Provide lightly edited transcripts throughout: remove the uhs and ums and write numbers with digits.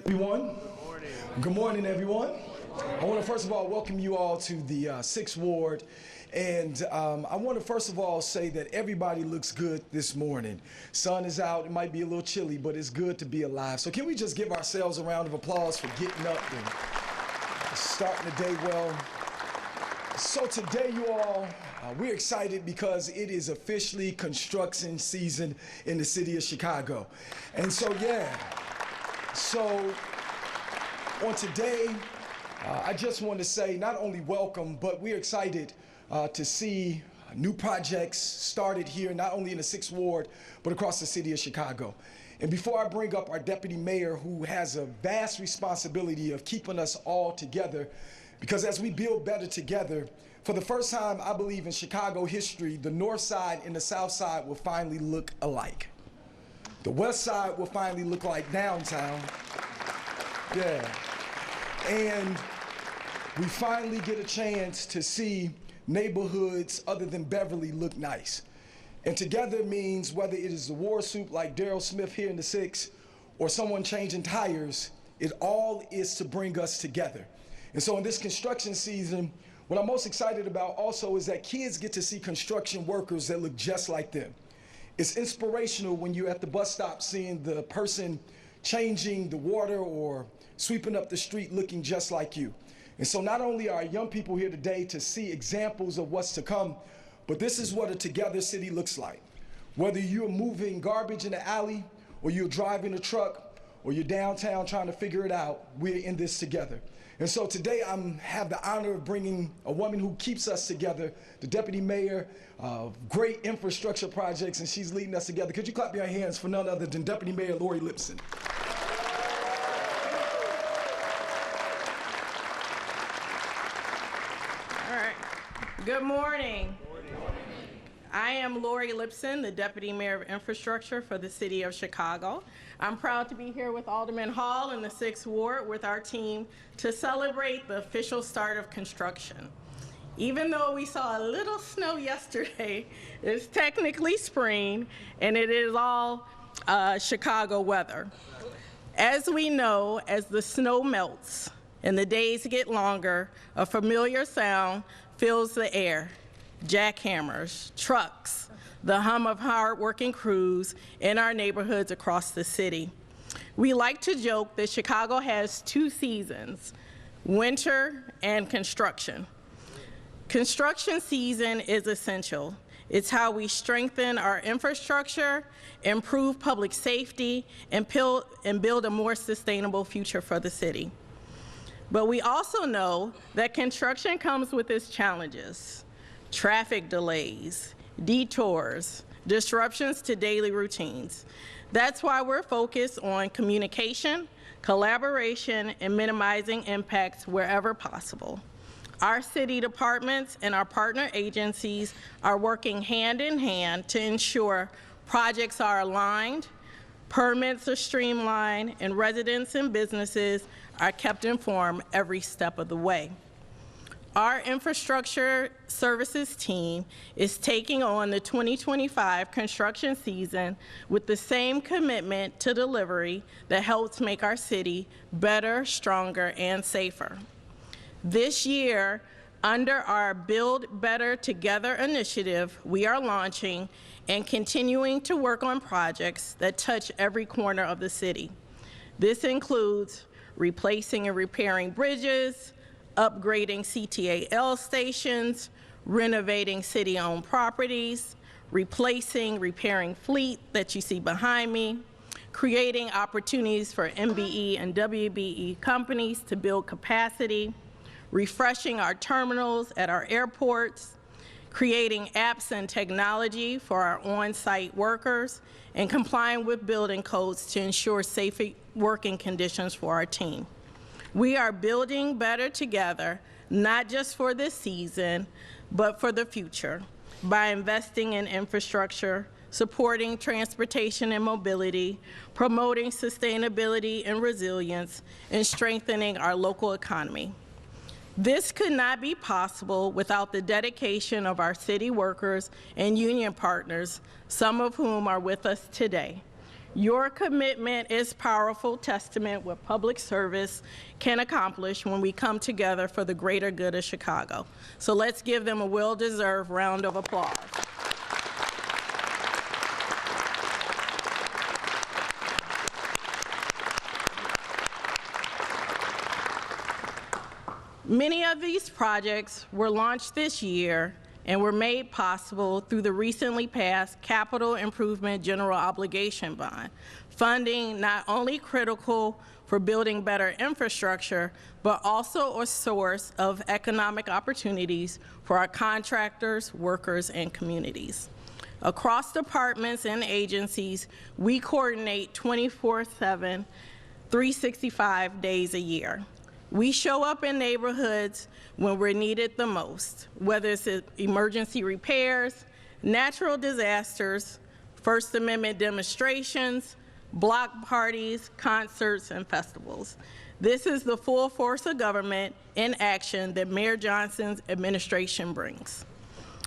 Everyone. Good morning, everyone. I want to first of all welcome you all to the 6th Ward. And I want to first of all say that everybody looks good this morning. Sun is out. It might be a little chilly, but it's good to be alive. So can we just give ourselves a round of applause for getting up and starting the day well? So today, you all, we're excited because it is officially construction season in the city of Chicago. And so, on today, I just want to say not only welcome, but we're excited to see new projects started here, not only in the 6th Ward, but across the city of Chicago. And before I bring up our deputy mayor, who has a vast responsibility of keeping us all together, because as we build better together, for the first time, I believe in Chicago history, the north side and the south side will finally look alike. The west side will finally look like downtown. Yeah. And we finally get a chance to see neighborhoods other than Beverly look nice. And together means whether it is the war soup like Daryl Smith here in the 6, or someone changing tires, it all is to bring us together. And so in this construction season, what I'm most excited about also is that kids get to see construction workers that look just like them. It's inspirational when you're at the bus stop seeing the person changing the water or sweeping up the street looking just like you. And so not only are young people here today to see examples of what's to come, but this is what a together city looks like. Whether you're moving garbage in the alley, or you're driving a truck, or you're downtown trying to figure it out, we're in this together. And so today I have the honor of bringing a woman who keeps us together, the deputy mayor of great infrastructure projects, and she's leading us together. Could you clap your hands for none other than Deputy Mayor Lori Lipson? All right. Good morning. I am Lori Lipson, the Deputy Mayor of Infrastructure for the City of Chicago. I'm proud to be here with Alderman Hall in the 6th Ward with our team to celebrate the official start of construction. Even though we saw a little snow yesterday, it's technically spring, and it is all Chicago weather. As we know, as the snow melts and the days get longer, a familiar sound fills the air. Jackhammers, trucks, the hum of hard-working crews in our neighborhoods across the city. We like to joke that Chicago has 2 seasons, winter and construction. Construction season is essential. It's how we strengthen our infrastructure, improve public safety, and build a more sustainable future for the city. But we also know that construction comes with its challenges. Traffic delays, detours, disruptions to daily routines. That's why we're focused on communication, collaboration, and minimizing impacts wherever possible. Our city departments and our partner agencies are working hand in hand to ensure projects are aligned, permits are streamlined, and residents and businesses are kept informed every step of the way. Our infrastructure services team is taking on the 2025 construction season with the same commitment to delivery that helps make our city better, stronger, and safer. This year, under our Build Better Together initiative, we are launching and continuing to work on projects that touch every corner of the city. This includes replacing and repairing bridges, upgrading CTAL stations, renovating city-owned properties, repairing fleet that you see behind me, creating opportunities for MBE and WBE companies to build capacity, refreshing our terminals at our airports, creating apps and technology for our on-site workers, and complying with building codes to ensure safe working conditions for our team. We are building better together, not just for this season, but for the future, by investing in infrastructure, supporting transportation and mobility, promoting sustainability and resilience, and strengthening our local economy. This could not be possible without the dedication of our city workers and union partners, some of whom are with us today. Your commitment is powerful testament what public service can accomplish when we come together for the greater good of Chicago. So let's give them a well-deserved round of applause. Many of these projects were launched this year and were made possible through the recently passed Capital Improvement General Obligation Bond, funding not only critical for building better infrastructure, but also a source of economic opportunities for our contractors, workers, and communities. Across departments and agencies, we coordinate 24/7, 365 days a year. We show up in neighborhoods when we're needed the most, whether it's emergency repairs, natural disasters, First Amendment demonstrations, block parties, concerts, and festivals. This is the full force of government in action that Mayor Johnson's administration brings.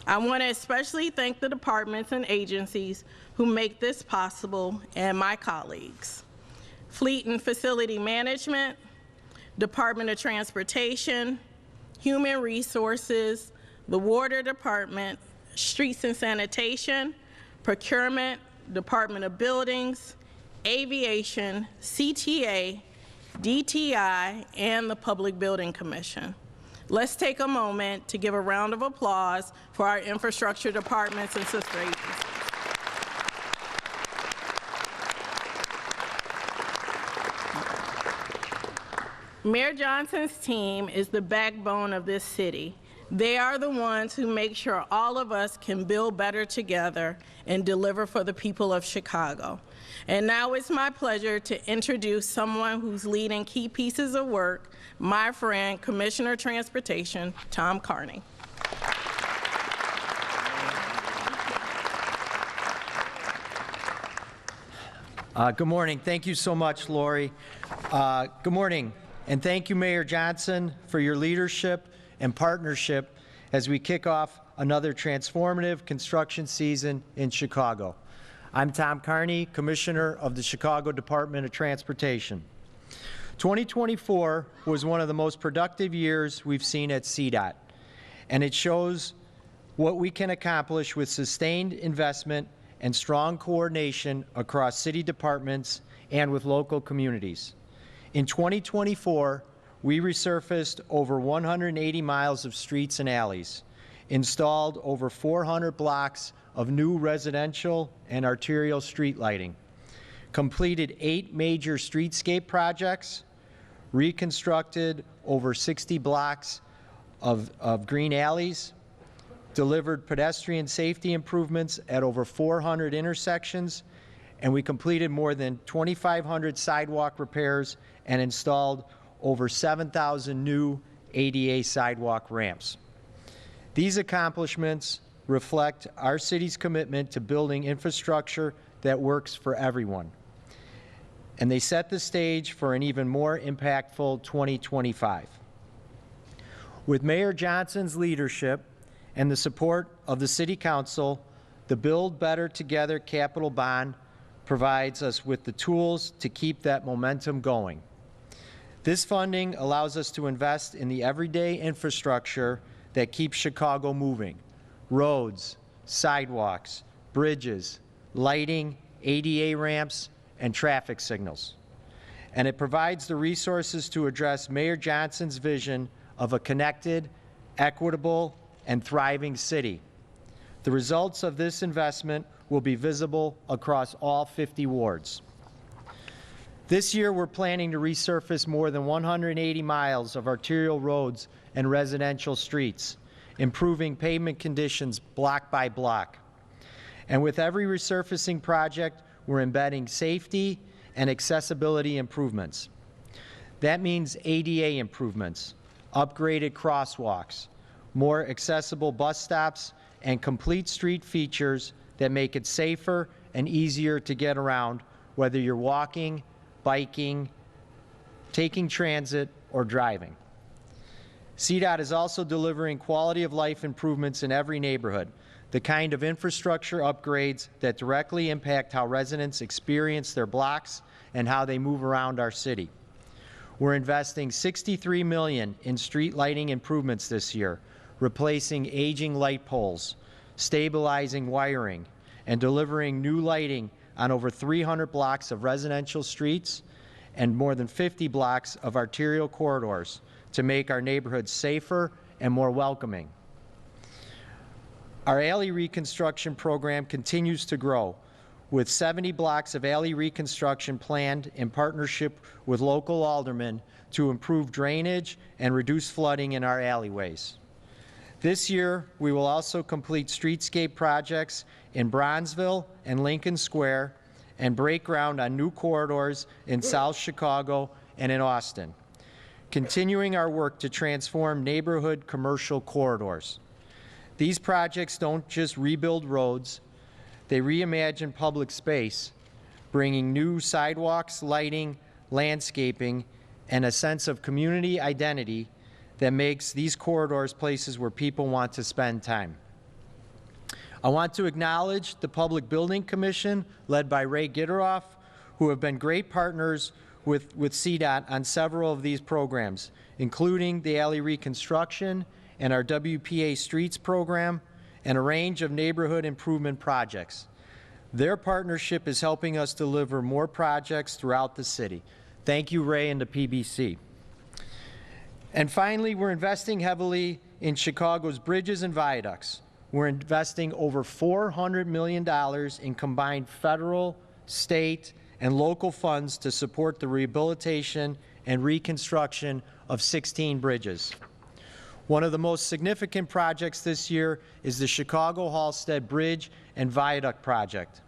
I want to especially thank the departments and agencies who make this possible and my colleagues. Fleet and Facility Management, Department of Transportation, Human Resources, the Water Department, Streets and Sanitation, Procurement, Department of Buildings, Aviation, CTA, DTI, and the Public Building Commission. Let's take a moment to give a round of applause for our infrastructure departments and sister agencies. Mayor Johnson's team is the backbone of this city. They are the ones who make sure all of us can build better together and deliver for the people of Chicago. And now it's my pleasure to introduce someone who's leading key pieces of work, my friend, Commissioner of Transportation, Tom Carney. Good morning. Thank you so much, Lori. Good morning. And thank you, Mayor Johnson, for your leadership and partnership as we kick off another transformative construction season in Chicago. I'm Tom Carney, Commissioner of the Chicago Department of Transportation. 2024 was one of the most productive years we've seen at CDOT, and it shows what we can accomplish with sustained investment and strong coordination across city departments and with local communities. In 2024, we resurfaced over 180 miles of streets and alleys, installed over 400 blocks of new residential and arterial street lighting, completed 8 major streetscape projects, reconstructed over 60 blocks of green alleys, delivered pedestrian safety improvements at over 400 intersections, and we completed more than 2,500 sidewalk repairs and installed over 7,000 new ADA sidewalk ramps. These accomplishments reflect our city's commitment to building infrastructure that works for everyone, and they set the stage for an even more impactful 2025. With Mayor Johnson's leadership and the support of the City Council, the Build Better Together Capital Bond provides us with the tools to keep that momentum going. This funding allows us to invest in the everyday infrastructure that keeps Chicago moving: roads, sidewalks, bridges, lighting, ADA ramps, and traffic signals. And it provides the resources to address Mayor Johnson's vision of a connected, equitable, and thriving city. The results of this investment will be visible across all 50 wards. This year, we're planning to resurface more than 180 miles of arterial roads and residential streets, improving pavement conditions block by block. And with every resurfacing project, we're embedding safety and accessibility improvements. That means ADA improvements, upgraded crosswalks, more accessible bus stops, and complete street features that make it safer and easier to get around, whether you're walking, biking, taking transit, or driving. CDOT is also delivering quality of life improvements in every neighborhood. the kind of infrastructure upgrades that directly impact how residents experience their blocks and how they move around our city. We're investing $63 million in street lighting improvements this year, replacing aging light poles, stabilizing wiring, and delivering new lighting on over 300 blocks of residential streets and more than 50 blocks of arterial corridors to make our neighborhoods safer and more welcoming. Our alley reconstruction program continues to grow, with 70 blocks of alley reconstruction planned in partnership with local aldermen to improve drainage and reduce flooding in our alleyways. This year, we will also complete streetscape projects in Bronzeville and Lincoln Square and break ground on new corridors in South Chicago and in Austin, continuing our work to transform neighborhood commercial corridors. These projects don't just rebuild roads, they reimagine public space, bringing new sidewalks, lighting, landscaping, and a sense of community identity that makes these corridors places where people want to spend time. I want to acknowledge the Public Building Commission, led by Ray Gitteroff, who have been great partners with CDOT on several of these programs, including the alley reconstruction and our WPA Streets program, and a range of neighborhood improvement projects. Their partnership is helping us deliver more projects throughout the city. Thank you, Ray, and the PBC. And finally, we're investing heavily in Chicago's bridges and viaducts. We're investing over $400 million in combined federal, state, and local funds to support the rehabilitation and reconstruction of 16 bridges. One of the most significant projects this year is the Chicago-Halsted Bridge and Viaduct project.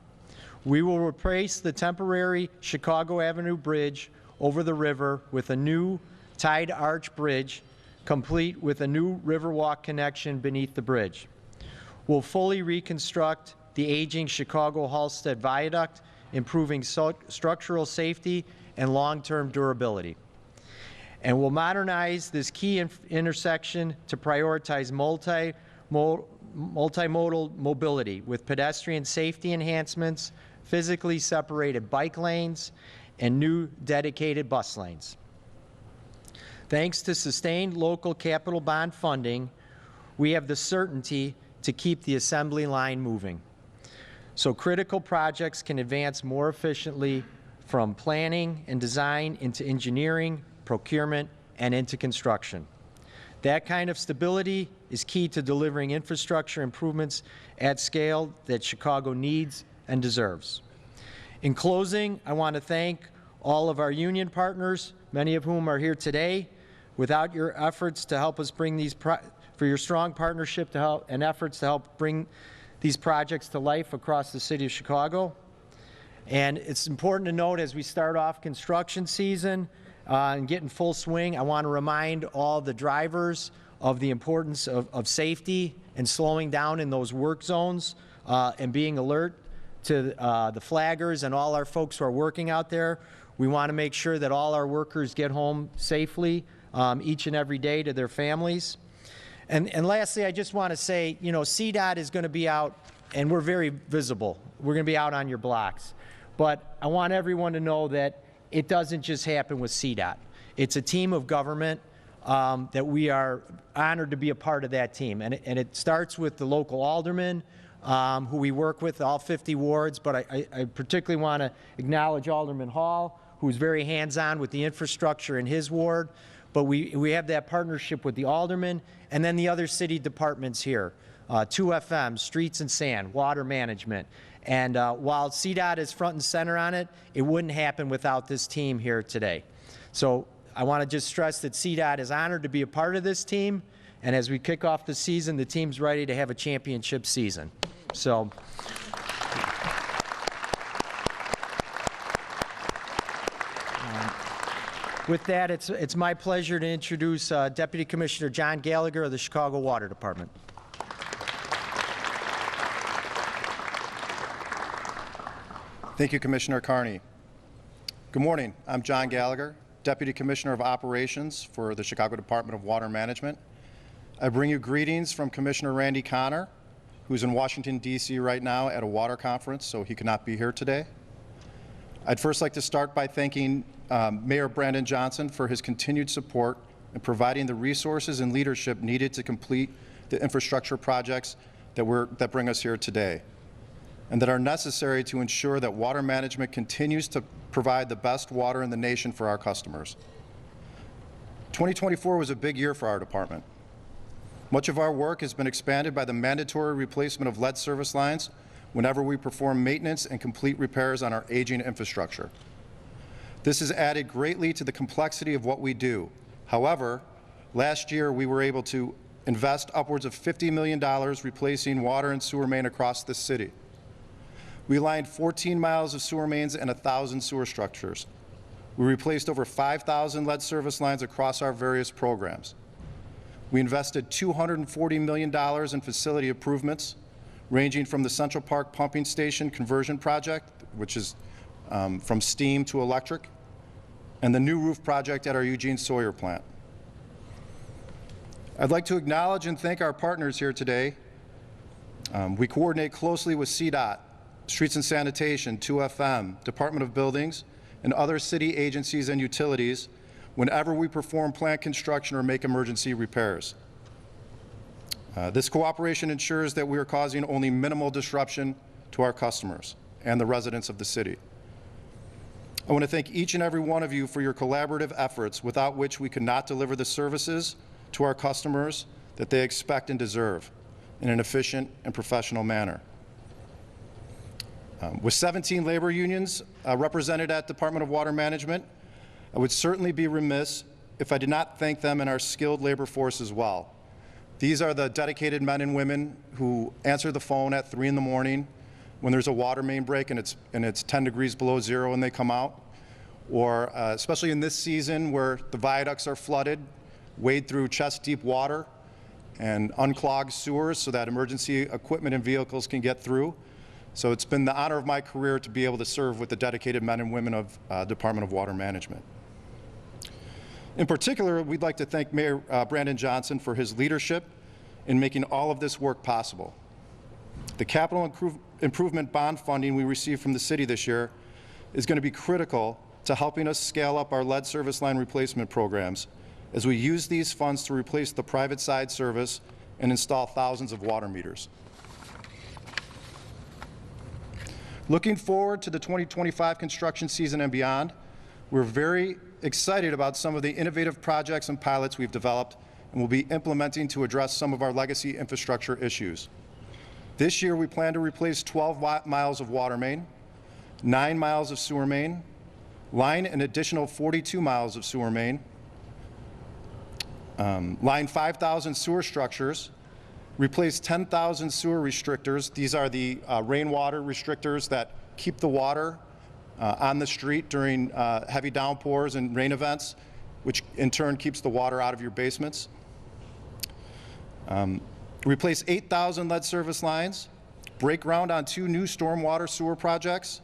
We will replace the temporary Chicago Avenue Bridge over the river with a new tide arch bridge, complete with a new Riverwalk connection beneath the bridge. We'll fully reconstruct the aging Chicago-Halsted Viaduct, improving structural safety and long-term durability. And we'll modernize this key intersection to prioritize multimodal mobility with pedestrian safety enhancements, physically separated bike lanes, and new dedicated bus lanes. Thanks to sustained local capital bond funding, we have the certainty to keep the assembly line moving, so critical projects can advance more efficiently from planning and design into engineering, procurement, and into construction. That kind of stability is key to delivering infrastructure improvements at scale that Chicago needs and deserves. In closing, I want to thank all of our union partners, many of whom are here today. Without your efforts to help us bring these, for your strong partnership to help, and efforts to help bring these projects to life across the city of Chicago. And it's important to note as we start off construction season and get in full swing, I want to remind all the drivers of the importance of safety and slowing down in those work zones and being alert to the flaggers and all our folks who are working out there. We want to make sure that all our workers get home safely each and every day to their families. And lastly, I just want to say, you know, CDOT is going to be out, and we're very visible. We're going to be out on your blocks. But I want everyone to know that it doesn't just happen with CDOT. It's a team of government that we are honored to be a part of that team. And it starts with the local aldermen who we work with, all 50 wards. But I particularly want to acknowledge Alderman Hall, who's very hands-on with the infrastructure in his ward. But we have that partnership with the aldermen and then the other city departments here, 2FM, Streets and Sand, Water Management. And while CDOT is front and center on it, it wouldn't happen without this team here today. So I want to just stress that CDOT is honored to be a part of this team. And as we kick off the season, the team's ready to have a championship season. So. With that, it's my pleasure to introduce Deputy Commissioner John Gallagher of the Chicago Water Department. Thank you, Commissioner Carney. Good morning. I'm John Gallagher, Deputy Commissioner of Operations for the Chicago Department of Water Management. I bring you greetings from Commissioner Randy Connor, who's in Washington, D.C. right now at a water conference, so he could not be here today. I'd first like to start by thanking Mayor Brandon Johnson for his continued support in providing the resources and leadership needed to complete the infrastructure projects that bring us here today, and that are necessary to ensure that water management continues to provide the best water in the nation for our customers. 2024 was a big year for our department. Much of our work has been expanded by the mandatory replacement of lead service lines whenever we perform maintenance and complete repairs on our aging infrastructure. This has added greatly to the complexity of what we do. However, last year we were able to invest upwards of $50 million replacing water and sewer main across the city. We lined 14 miles of sewer mains and 1,000 sewer structures. We replaced over 5,000 lead service lines across our various programs. We invested $240 million in facility improvements, ranging from the Central Park Pumping Station conversion project, which is from steam to electric, and the new roof project at our Eugene Sawyer plant. I'd like to acknowledge and thank our partners here today. We coordinate closely with CDOT, Streets and Sanitation, 2FM, Department of Buildings, and other city agencies and utilities whenever we perform plant construction or make emergency repairs. This cooperation ensures that we are causing only minimal disruption to our customers and the residents of the city. I want to thank each and every one of you for your collaborative efforts, without which we could not deliver the services to our customers that they expect and deserve in an efficient and professional manner. With 17 labor unions represented at Department of Water Management, I would certainly be remiss if I did not thank them and our skilled labor force as well. These are the dedicated men and women who answer the phone at 3 in the morning when there's a water main break and it's 10 degrees below zero and they come out, or especially in this season where the viaducts are flooded, wade through chest-deep water and unclog sewers so that emergency equipment and vehicles can get through. So it's been the honor of my career to be able to serve with the dedicated men and women of Department of Water Management. In particular, we'd like to thank Mayor Brandon Johnson for his leadership in making all of this work possible. The capital improvement bond funding we received from the city this year is going to be critical to helping us scale up our lead service line replacement programs as we use these funds to replace the private side service and install thousands of water meters. Looking forward to the 2025 construction season and beyond, we're very excited about some of the innovative projects and pilots we've developed and will be implementing to address some of our legacy infrastructure issues. This year, we plan to replace 12 miles of water main, 9 miles of sewer main, line an additional 42 miles of sewer main, line 5,000 sewer structures, replace 10,000 sewer restrictors. These are the rainwater restrictors that keep the water on the street during heavy downpours and rain events, which in turn keeps the water out of your basements. Replace 8,000 lead service lines, break ground on 2 new stormwater sewer projects,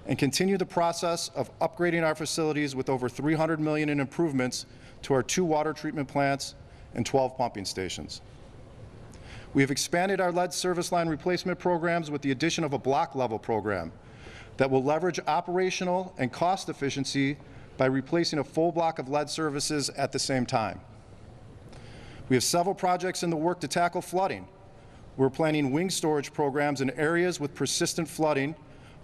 and continue the process of upgrading our facilities with over $300 million in improvements to our 2 water treatment plants and 12 pumping stations. We have expanded our lead service line replacement programs with the addition of a block level program that will leverage operational and cost efficiency by replacing a full block of lead services at the same time. We have several projects in the work to tackle flooding. We're planning wing storage programs in areas with persistent flooding,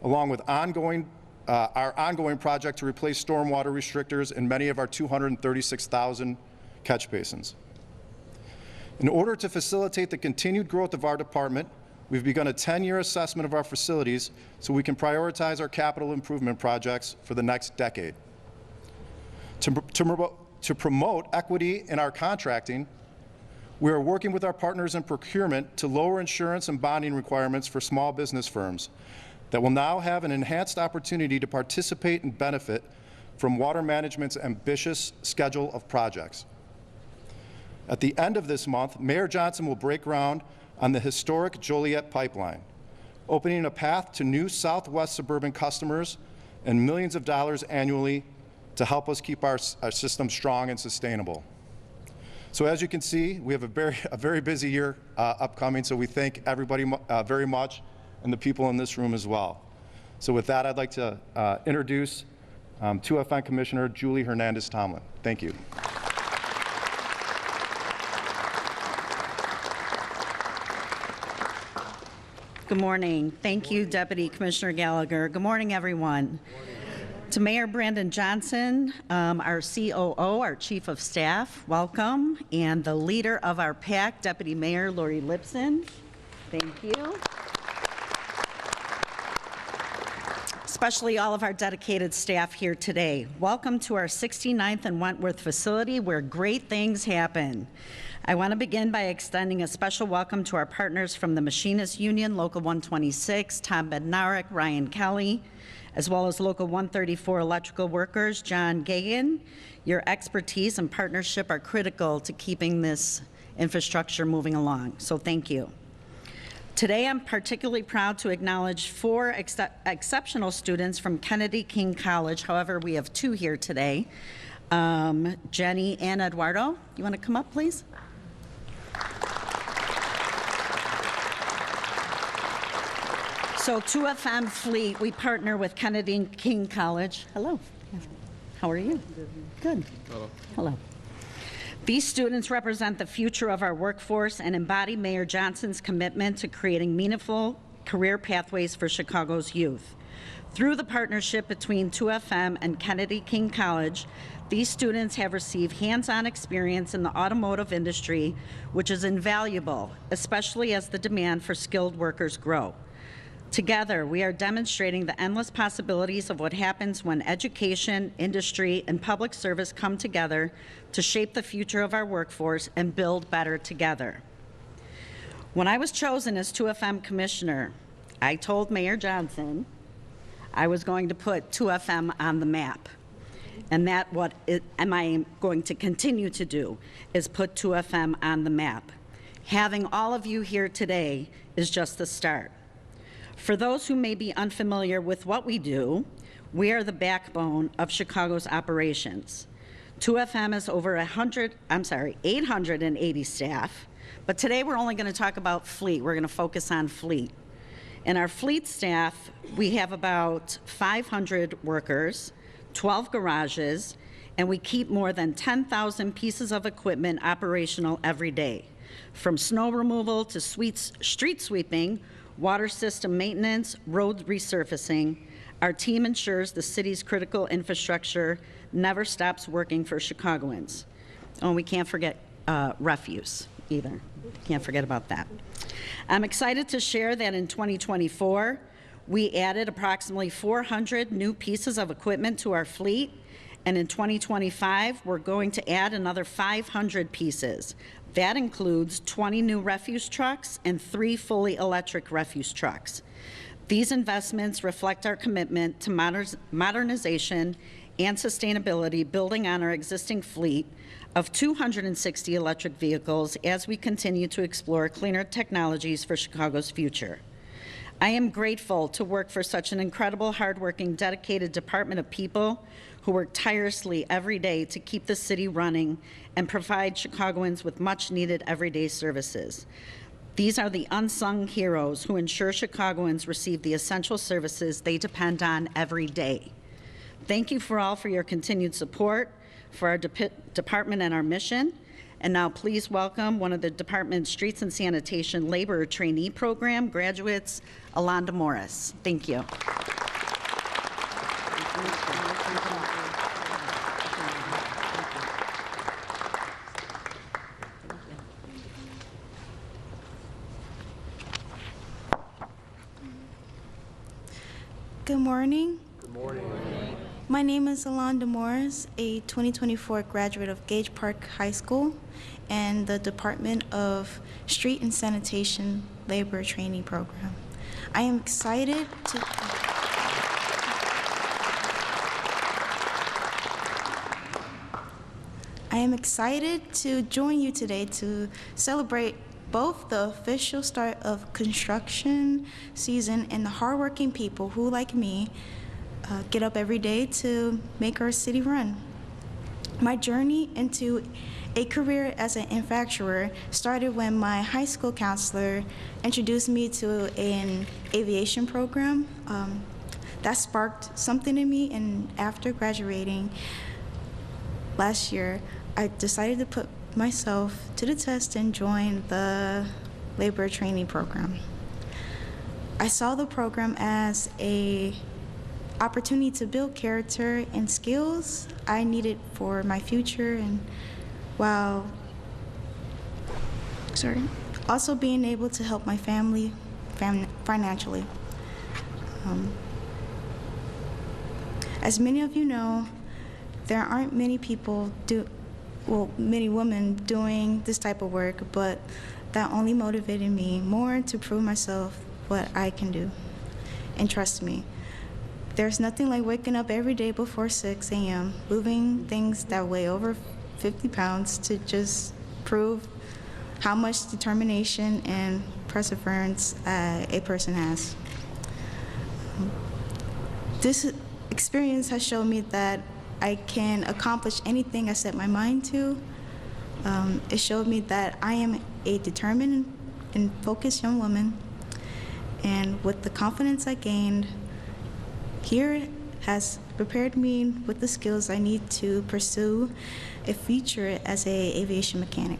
along with our ongoing project to replace stormwater restrictors in many of our 236,000 catch basins. In order to facilitate the continued growth of our department, we've begun a 10-year assessment of our facilities so we can prioritize our capital improvement projects for the next decade. To promote equity in our contracting, we are working with our partners in procurement to lower insurance and bonding requirements for small business firms that will now have an enhanced opportunity to participate and benefit from Water Management's ambitious schedule of projects. At the end of this month, Mayor Johnson will break ground on the historic Joliet pipeline, opening a path to new Southwest suburban customers and millions of dollars annually to help us keep our system strong and sustainable. So as you can see, we have a very busy year upcoming, so we thank everybody very much, and the people in this room as well. So with that, I'd like to introduce 2FN Commissioner Julie Hernandez-Tomlin. Thank you. Good morning. Thank you, Deputy Commissioner Gallagher. Good morning, everyone. To Mayor Brandon Johnson, our COO, our Chief of Staff, welcome, and the leader of our PAC, Deputy Mayor Lori Lipson, thank you. Especially all of our dedicated staff here today. Welcome to our 69th and Wentworth facility where great things happen. I want to begin by extending a special welcome to our partners from the Machinists Union, Local 126, Tom Bednarik, Ryan Kelly, as well as Local 134 electrical workers, John Gagan. Your expertise and partnership are critical to keeping this infrastructure moving along, so thank you. Today, I'm particularly proud to acknowledge 4 exceptional students from Kennedy King College. However, we have 2 here today. Jenny and Eduardo, you want to come up, please? So 2FM Fleet, we partner with Kennedy King College. Hello. How are you? Good. Hello. Hello. These students represent the future of our workforce and embody Mayor Johnson's commitment to creating meaningful career pathways for Chicago's youth. Through the partnership between 2FM and Kennedy King College, these students have received hands-on experience in the automotive industry, which is invaluable, especially as the demand for skilled workers grow. Together, we are demonstrating the endless possibilities of what happens when education, industry, and public service come together to shape the future of our workforce and build better together. When I was chosen as 2FM Commissioner, I told Mayor Johnson I was going to put 2FM on the map. And that am I going to continue to do, is put 2FM on the map. Having all of you here today is just the start. For those who may be unfamiliar with what we do, we are the backbone of Chicago's operations. 2FM has over 880 staff, but today we're only going to talk about fleet. We're going to focus on fleet. In our fleet staff, we have about 500 workers, 12 garages, and we keep more than 10,000 pieces of equipment operational every day. From snow removal to street sweeping, water system maintenance, road resurfacing, our team ensures the city's critical infrastructure never stops working for Chicagoans. Oh, and we can't forget refuse either. Can't forget about that. I'm excited to share that in 2024, we added approximately 400 new pieces of equipment to our fleet, and in 2025, we're going to add another 500 pieces. That includes 20 new refuse trucks and 3 fully electric refuse trucks. These investments reflect our commitment to modernization and sustainability, building on our existing fleet of 260 electric vehicles as we continue to explore cleaner technologies for Chicago's future. I am grateful to work for such an incredible, hardworking, dedicated department of people who work tirelessly every day to keep the city running and provide Chicagoans with much-needed everyday services. These are the unsung heroes who ensure Chicagoans receive the essential services they depend on every day. Thank you for your continued support for our department and our mission. And now please welcome one of the department's Streets and Sanitation Labor Trainee Program graduates, Alonda Morris. Thank you. Good morning. Good morning. My name is Alonda Morris, a 2024 graduate of Gage Park High School and the Department of Street and Sanitation Labor Trainee Program. I am excited to join you today to celebrate both the official start of construction season and the hardworking people who, like me, get up every day to make our city run. My journey into a career as an manufacturer started when my high school counselor introduced me to an aviation program. That sparked something in me, and after graduating last year, I decided to put myself to the test and join the labor trainee program. I saw the program as an opportunity to build character and skills I needed for my future, and while also being able to help my family financially. As many of you know, there aren't many people many women doing this type of work, but that only motivated me more to prove myself what I can do. And trust me, there's nothing like waking up every day before 6 a.m., moving things that weigh over 50 pounds to just prove how much determination and perseverance a person has. This experience has shown me that I can accomplish anything I set my mind to. It showed me that I am a determined and focused young woman, and with the confidence I gained here has prepared me with the skills I need to pursue a future as an aviation mechanic.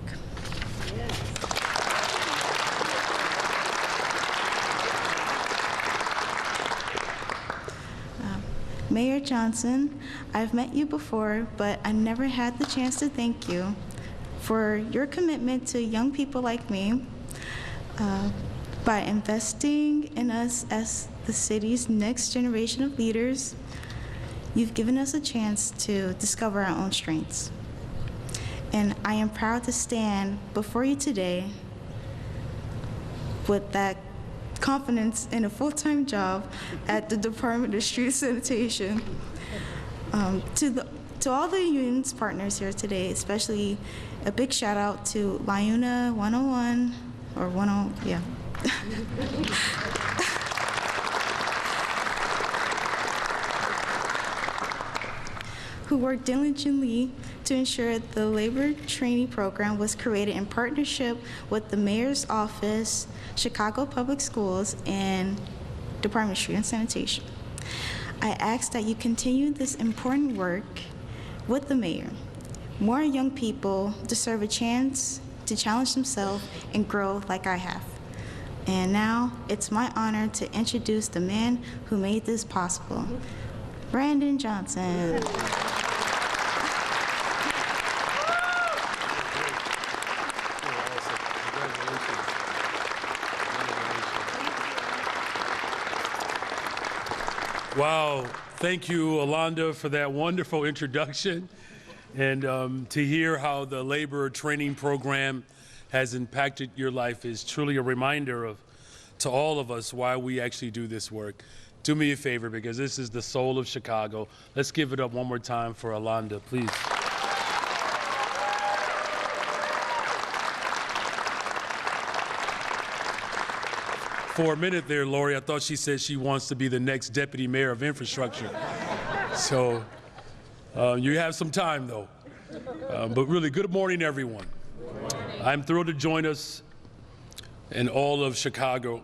Mayor Johnson, I've met you before, but I never had the chance to thank you for your commitment to young people like me by investing in us as the city's next generation of leaders. You've given us a chance to discover our own strengths. And I am proud to stand before you today with that confidence in a full-time job at the Department of Street Sanitation. To all the union's partners here today, especially a big shout out to LIUNA 101, or 10, yeah. Who worked diligently to ensure the labor trainee program was created in partnership with the Mayor's Office, Chicago Public Schools, and Department of Street and Sanitation. I ask that you continue this important work with the Mayor. More young people deserve a chance to challenge themselves and grow like I have. And now it's my honor to introduce the man who made this possible, Brandon Johnson. Wow, thank you, Alonda, for that wonderful introduction, and to hear how the labor training program has impacted your life is truly a reminder to all of us why we actually do this work. Do me a favor, because this is the soul of Chicago. Let's give it up one more time for Alonda, please. For a minute there, Lori, I thought she said she wants to be the next deputy mayor of infrastructure. So you have some time, though. But really, good morning, everyone. I'm thrilled to join us in all of Chicago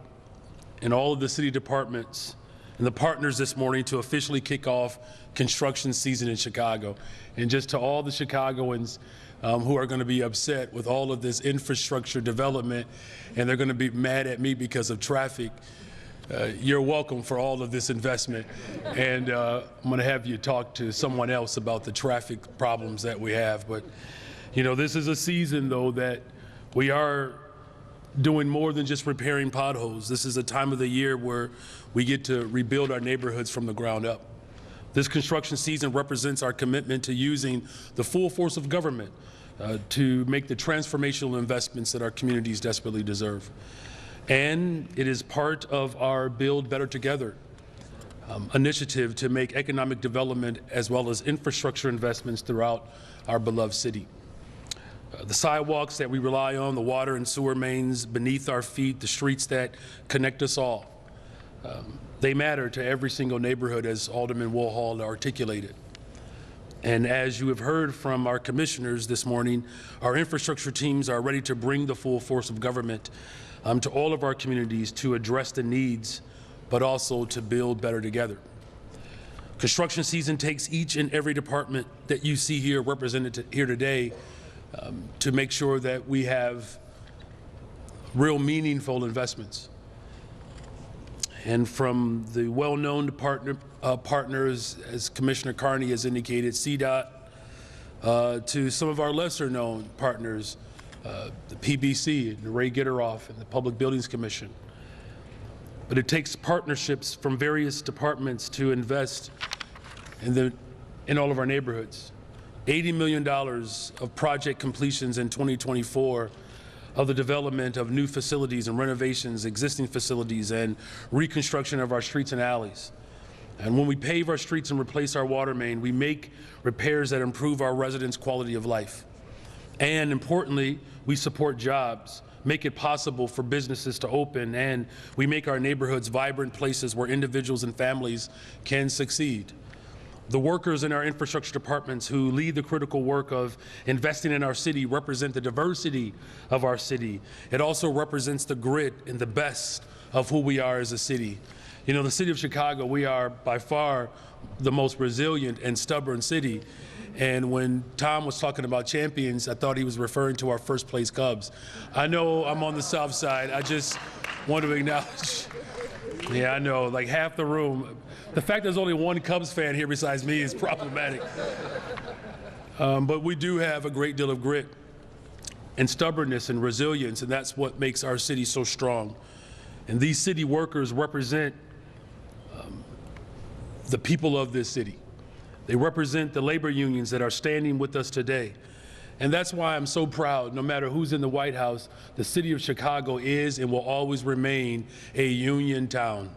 and all of the city departments and the partners this morning to officially kick off construction season in Chicago. And just to all the Chicagoans who are going to be upset with all of this infrastructure development, and they're going to be mad at me because of traffic, you're welcome for all of this investment. And I'm going to have you talk to someone else about the traffic problems that we have. But, you know, this is a season, though, that we are doing more than just repairing potholes. This is a time of the year where we get to rebuild our neighborhoods from the ground up. This construction season represents our commitment to using the full force of government to make the transformational investments that our communities desperately deserve. And it is part of our Build Better Together initiative to make economic development as well as infrastructure investments throughout our beloved city. The sidewalks that we rely on, the water and sewer mains beneath our feet, the streets that connect us all, they matter to every single neighborhood, as Alderman Woolhall articulated. And as you have heard from our commissioners this morning, our infrastructure teams are ready to bring the full force of government to all of our communities to address the needs, but also to build better together. Construction season takes each and every department that you see here represented here today to make sure that we have real meaningful investments. And from the well-known partners, as Commissioner Carney has indicated, CDOT, to some of our lesser-known partners, the PBC, and Ray Gitteroff, and the Public Buildings Commission. But it takes partnerships from various departments to invest in all of our neighborhoods. $80 million of project completions in 2024 of the development of new facilities and renovations, existing facilities, and reconstruction of our streets and alleys. And when we pave our streets and replace our water main, we make repairs that improve our residents' quality of life. And importantly, we support jobs, make it possible for businesses to open, and we make our neighborhoods vibrant places where individuals and families can succeed. The workers in our infrastructure departments who lead the critical work of investing in our city represent the diversity of our city. It also represents the grit and the best of who we are as a city. You know, the city of Chicago, we are by far the most resilient and stubborn city. And when Tom was talking about champions, I thought he was referring to our first place Cubs. I know I'm on the south side. I just want to acknowledge, yeah, I know, like half the room. The fact there's only one Cubs fan here besides me is problematic. But we do have a great deal of grit and stubbornness and resilience, and that's what makes our city so strong. And these city workers represent the people of this city. They represent the labor unions that are standing with us today. And that's why I'm so proud, no matter who's in the White House, the city of Chicago is and will always remain a union town.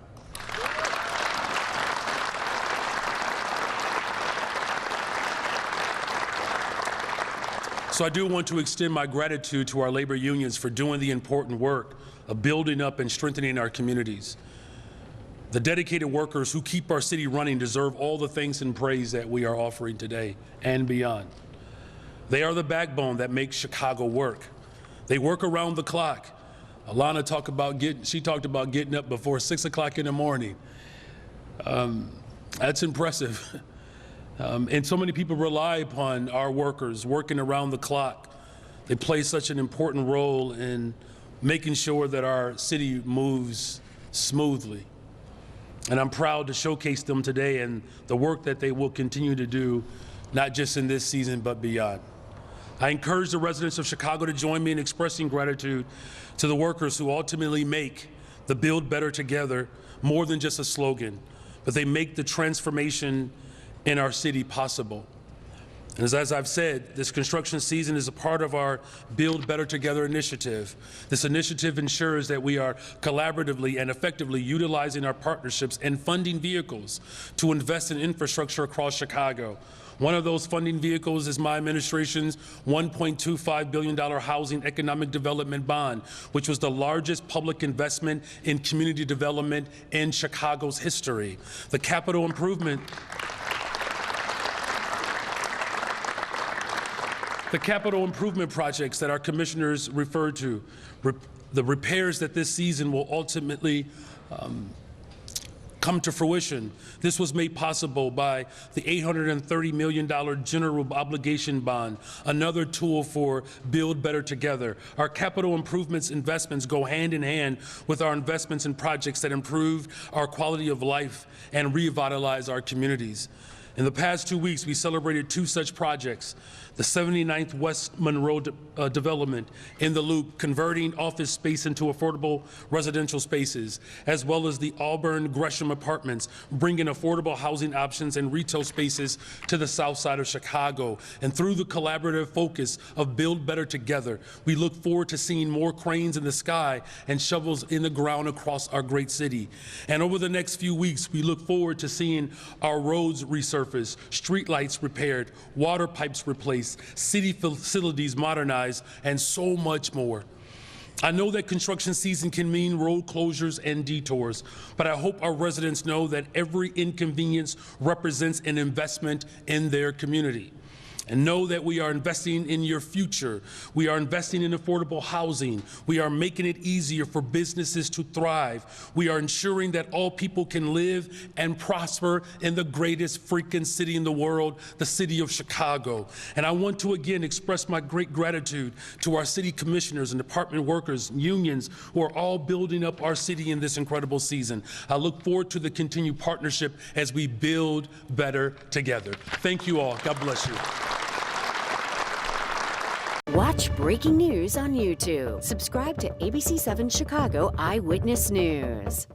So I do want to extend my gratitude to our labor unions for doing the important work of building up and strengthening our communities. The dedicated workers who keep our city running deserve all the thanks and praise that we are offering today and beyond. They are the backbone that makes Chicago work. They work around the clock. Alana talked about getting up before 6 o'clock in the morning. That's impressive. And so many people rely upon our workers working around the clock. They play such an important role in making sure that our city moves smoothly. And I'm proud to showcase them today and the work that they will continue to do, not just in this season, but beyond. I encourage the residents of Chicago to join me in expressing gratitude to the workers who ultimately make the Build Better Together more than just a slogan, but they make the transformation in our city possible. And as I've said, this construction season is a part of our Build Better Together initiative. This initiative ensures that we are collaboratively and effectively utilizing our partnerships and funding vehicles to invest in infrastructure across Chicago. One of those funding vehicles is my administration's $1.25 billion housing economic development bond, which was the largest public investment in community development in Chicago's history. The capital improvement projects that our commissioners referred to, the repairs that this season will ultimately come to fruition. This was made possible by the $830 million general obligation bond, another tool for Build Better Together. Our capital improvements investments go hand in hand with our investments in projects that improve our quality of life and revitalize our communities. In the past 2 weeks, we celebrated 2 such projects: the 79th West Monroe development in the Loop, converting office space into affordable residential spaces, as well as the Auburn Gresham Apartments, bringing affordable housing options and retail spaces to the south side of Chicago. And through the collaborative focus of Build Better Together, we look forward to seeing more cranes in the sky and shovels in the ground across our great city. And over the next few weeks, we look forward to seeing our roads resurfaced, streetlights repaired, water pipes replaced, city facilities modernized, and so much more. I know that construction season can mean road closures and detours, but I hope our residents know that every inconvenience represents an investment in their community. And know that we are investing in your future. We are investing in affordable housing. We are making it easier for businesses to thrive. We are ensuring that all people can live and prosper in the greatest freaking city in the world, the city of Chicago. And I want to again express my great gratitude to our city commissioners and department workers, unions, who are all building up our city in this incredible season. I look forward to the continued partnership as we build better together. Thank you all. God bless you. Watch breaking news on YouTube. Subscribe to ABC7 Chicago Eyewitness News.